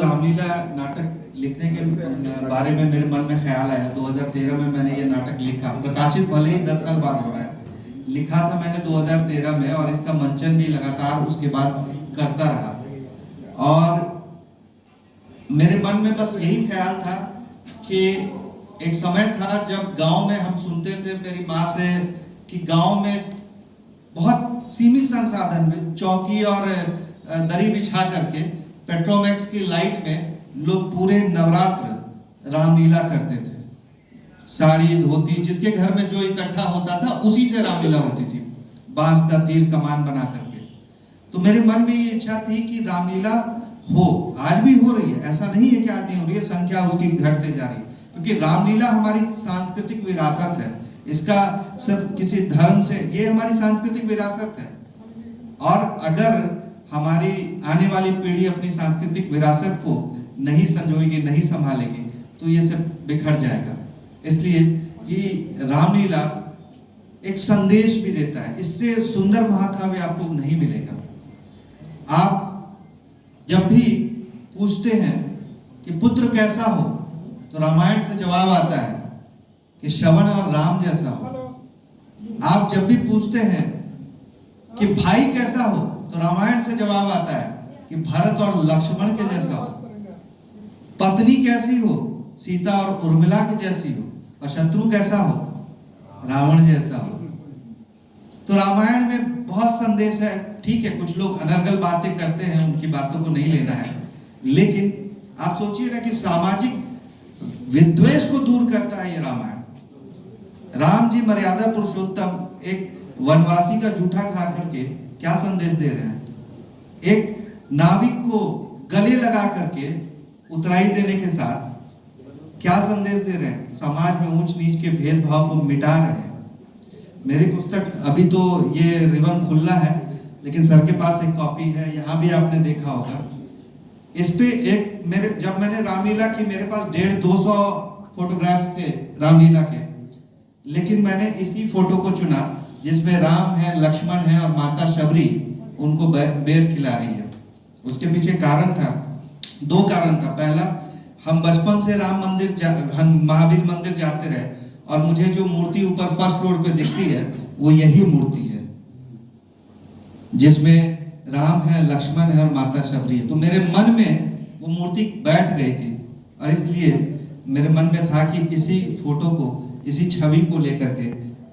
रामलीला नाटक लिखने के बारे में मेरे मन में ख्याल आया। 2013 में मैंने ये नाटक लिखा, प्रकाशित भले ही 10 साल बाद हो रहा है, लिखा था मैंने 2013 में, और इसका मंचन भी लगातार उसके बाद करता रहा। और मेरे मन में बस यही ख्याल था कि एक समय था जब गांव में हम सुनते थे मेरी माँ से कि गांव में बहुत सीमित संसाधन में चौकी और दरी बिछा करके पेट्रोमैक्स की लाइट में लोग पूरे नवरात्र रामलीला करते थे। साड़ी धोती जिसके घर में जो इकट्ठा होता था उसी से रामलीला होती थी, बांस का तीर कमान बना करके। तो मेरे मन में ये इच्छा थी कि रामलीला हो, आज भी हो रही है, ऐसा नहीं है कि आज नहीं हो रही है, संख्या उसकी घटते जा रही है, क्योंकि रामलीला हमारी सांस्कृतिक विरासत है। इसका सिर्फ किसी धर्म से, ये हमारी सांस्कृतिक विरासत है। और अगर हमारी आने वाली पीढ़ी अपनी सांस्कृतिक विरासत को नहीं संजोएगी, नहीं संभालेगी, तो ये सब बिखर जाएगा। इसलिए ये रामलीला एक संदेश भी देता है, इससे सुंदर महाकाव्य आपको नहीं मिलेगा। आप जब भी पूछते हैं कि पुत्र कैसा हो, तो रामायण से जवाब आता है कि श्रवण और राम जैसा हो। आप जब भी पूछते हैं कि भाई कैसा हो, तो रामायण से जवाब आता है कि भरत और लक्ष्मण के जैसा हो। पत्नी कैसी हो, सीता और उर्मिला के जैसी हो। और शत्रु कैसा हो, रावण जैसा हो। तो रामायण में बहुत संदेश है। ठीक है, कुछ लोग अनर्गल बातें करते हैं, उनकी बातों को नहीं लेना है, लेकिन आप सोचिए ना कि सामाजिक विद्वेष को दूर करता है ये रामायण। राम जी मर्यादा पुरुषोत्तम एक वनवासी का जूठा खा करके क्या संदेश दे रहे हैं? एक नाविक को गले लगा करके उतराई देने के साथ क्या संदेश दे रहे हैं? समाज में ऊंच नीच के भेदभाव को मिटा रहे हैं। मेरी पुस्तक अभी तो ये रिबन खुलना है, लेकिन सर के पास एक कॉपी है, यहाँ भी आपने देखा होगा। इस पे एक जब मैंने रामलीला की, मेरे पास 150-200 फोटोग्राफ्स थे रामलीला के, लेकिन मैंने इसी फोटो को चुना जिसमें राम है, लक्ष्मण है और माता शबरी उनको बेर खिला रही है। उसके पीछे कारण था, 2 कारण था। पहला, हम बचपन से राम मंदिर हम महावीर मंदिर जाते रहे, और मुझे जो मूर्ति ऊपर फर्स्ट फ्लोर पे दिखती है वो यही मूर्ति है जिसमें राम है, लक्ष्मण है और माता शबरी है। तो मेरे मन में वो मूर्ति बैठ गई थी, और इसलिए मेरे मन में था कि इसी फोटो को, इसी छवि को लेकर के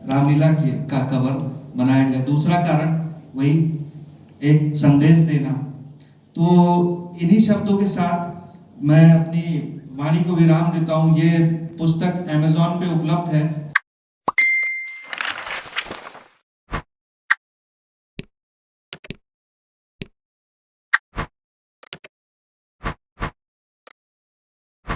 रामलीला का कवर बनाया जाए। दूसरा कारण वही एक संदेश देना। तो इन्हीं शब्दों के साथ मैं अपनी वाणी को विराम देता हूँ। ये पुस्तक अमेज़न पे उपलब्ध है।